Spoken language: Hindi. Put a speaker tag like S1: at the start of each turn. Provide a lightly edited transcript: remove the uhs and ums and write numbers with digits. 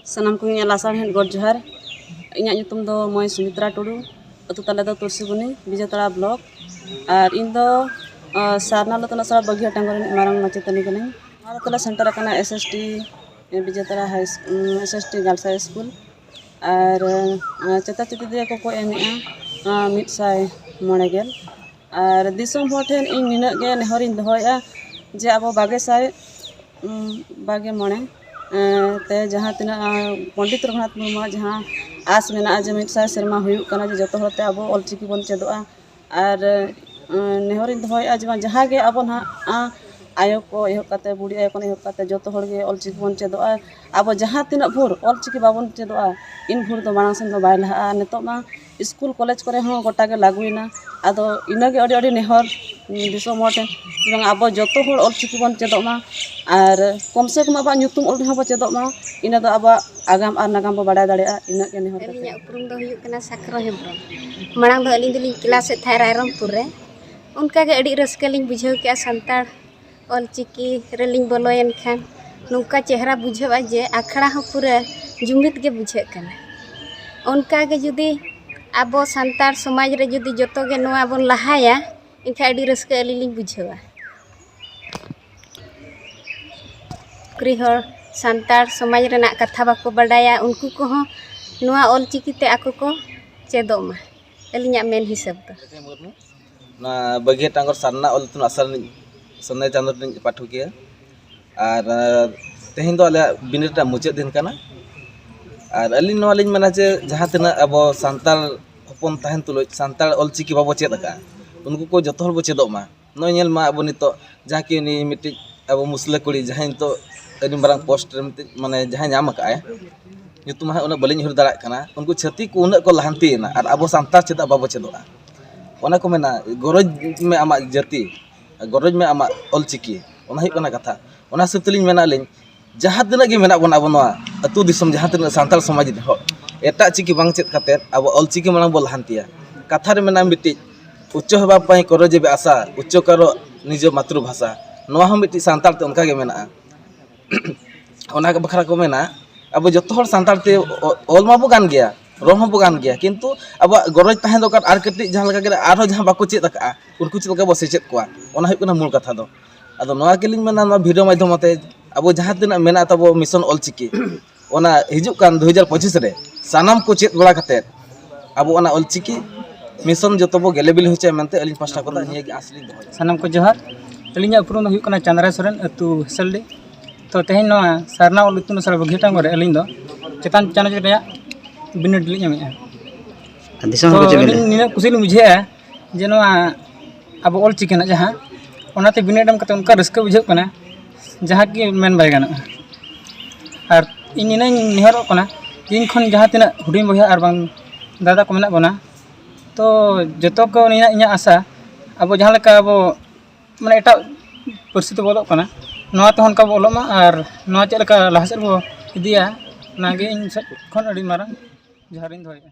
S1: Sanam ko yung alasan hen god johar. Inya nyutum do moy Sumitra Tudu. Atu tala do Tursibuni, Bijatara blok. Ar indo sarna lo tala sara bagi hatang goren marang macetani kaneng. Ar tala center kana SST Bijatara high SST Girls High School. Ar ceta ceti dia ko emia mitsai monegel. Ar disom hoten in nina ge nehorin dohoya je abo bage sai bage mone ते जहाँ तना पंडित रघुनाथ मुर्मू जहाँ आस में जे मिसा सेरमा हुयुकना जे जतो होते अब ऑलचिकी बन चेदोआ और नेहरिन दहोया जे जहाँ गे अब ना आयो को एहब काते बुढ़ी आयो को एहब काते जतो हर गे ऑलचिकी बन चेदोआ अब जहाँ तना भोर ऑलचिकी बाबन चेदोआ इन भोर दो मांग सेन दो बाय लहा नितो मा स्कूल कॉलेज करे हो गोटा गे लागुइना आदो इनागे अडी अडी नेहर दिसो मोटे अब जतो हर ऑलचिकी बन चेदोमा और कम से कम अब nyutum ol haba chedok ma ina do aba agam ar nagam bo badai daria ina ke nehor
S2: alinya uprum do huyuk kana Sakro Hembrom marang do alin dilin kelas e thai Rairampur re unka ge adi raska lin bujhau ke santar olchiki reling boloyen khan nungka chehra bujhau je akhara ho pura jumit ge bujhak kana unka ge judi abo santar samaj re judi joto ge noa bon lahaya inkha adi raska alin lin bujhawa Krihor santar समाज रेना कथा बाको बडाया उनको को नुआ ऑलचिकी ते आको को चेदो मा एलिया मेन हिसाब तो
S3: ना बगे टांगर सरना ऑल तुन असर सन्ने चांदर पाठो किया और तेहिं दो आले बिनिटा मुचे दिन काना और अलिन नो अलिन मना जे जहां तना अब संताल हपन तहन तुलो संताल ऑलचिकी बाबो चेद का उनको को जतो हर बो चेदो मा नो नेल मा अब नितो जहां कि नि मिटि अब मुसले कुड़ी जहां तो अड़ी मारंग पोस्ट माने जहां नाम काए nyutum ha una balin hur darak kana unku chati ko una ko lahanti na ar abo santar cheda babo chedoa ona ko mena goroj me ama jati goroj me ama olchiki ona hi kana katha ona subtulin mena lin jahat dina ge mena bona abonwa atu disom jahat dina santal samaj di ho eta chiki bang chet katet abo olchiki manang bol lahantiya katha re mena miti uccho haba pai koro jebe asa uccho karo nijo matru bhasha noa hom miti santal te unka ge mena ona ka bakhra ko mena अब जो हर सानतार ते ऑल मा बगान गया रोह मा बगान गया किंतु अब गरज तहन दो आर कटी जहां लगा के आरो जहां बाको चेत का उनको चेत का बसे चेत कोआ ओना हुई कना मूल कथा दो अदो नोआ केलिंग मेना नो वीडियो माध्यम ते अब जहां तिना मेना तबो मिशन ऑलचिकी ओना हिजुक कान 2025 रे सानाम को चेत बड़ा कते अब ओना ऑलचिकी मिशन जो तबो गेलेबिल होचे मनते अलिन पास्टा को निये असली दो
S4: सानाम को जोहार अलिnya उपरुम हुई कना चंद्रा सोरेन अतु हसलडी तो तेहन नोआ सरना ऑल इतुन सर बघेटा गोरे अलिन दो चेतन चानच रे बिन डिलिंग एमे दिसम को चेबे निना कुसिल मुझे जे नोआ अब ऑल चिकन जहां ओनाते बिनेडम कते उनका रस्क बुझे कना जहां की मेन बाय गाना और इन निना निहर कना इन खन जहां तना हुडिन बहिया और बांग दादा को मेना बना तो जतो को निना इnya आशा अब जहां लका अब माने एटा परिस्थिति बोलो कना नोआ तो हन का बोलो मा और नोआ चलका लाहसर बो इदिया नागे इन खन अडी मारंग जहारिन धोया।